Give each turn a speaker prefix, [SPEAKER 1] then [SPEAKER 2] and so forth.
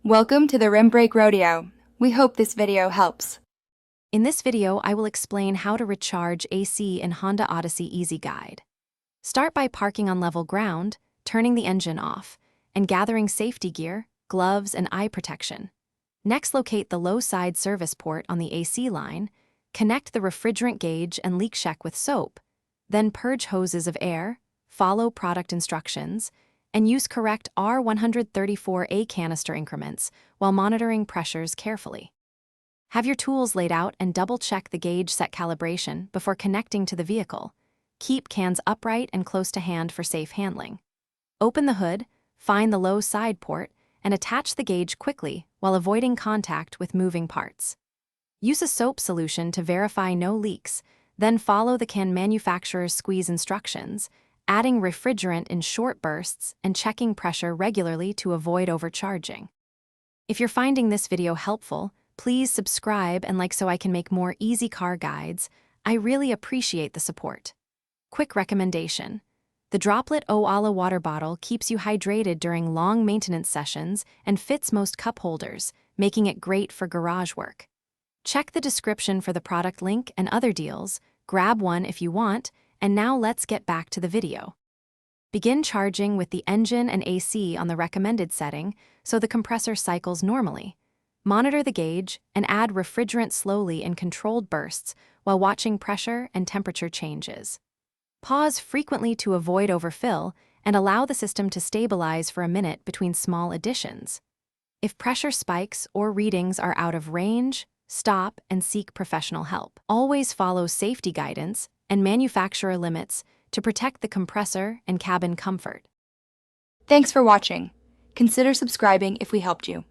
[SPEAKER 1] Welcome to the Rim Brake Rodeo. We hope this video helps.
[SPEAKER 2] In this video, I will explain how to recharge AC in Honda Odyssey Easy Guide. Start by parking on level ground, turning the engine off, and gathering safety gear, gloves, and eye protection. Next, locate the low side service port on the AC line, connect the refrigerant gauge and leak check with soap, then purge hoses of air, follow product instructions, and use correct R134A canister increments while monitoring pressures carefully. Have your tools laid out and double-check the gauge set calibration before connecting to the vehicle. Keep cans upright and close to hand for safe handling. Open the hood, find the low side port, and attach the gauge quickly while avoiding contact with moving parts. Use a soap solution to verify no leaks, then follow the can manufacturer's squeeze instructions, adding refrigerant in short bursts and checking pressure regularly to avoid overcharging. If you're finding this video helpful, please subscribe and like so I can make more easy car guides. I really appreciate the support. Quick recommendation. The Droplet O'Ala water bottle keeps you hydrated during long maintenance sessions and fits most cup holders, making it great for garage work. Check the description for the product link and other deals, grab one if you want, and now let's get back to the video. Begin charging with the engine and AC on the recommended setting so the compressor cycles normally. Monitor the gauge and add refrigerant slowly in controlled bursts while watching pressure and temperature changes. Pause frequently to avoid overfill and allow the system to stabilize for a minute between small additions. If pressure spikes or readings are out of range, stop and seek professional help. Always follow safety guidance and manufacturer limits to protect the compressor and cabin comfort.
[SPEAKER 1] Thanks for watching. Consider subscribing if we helped you.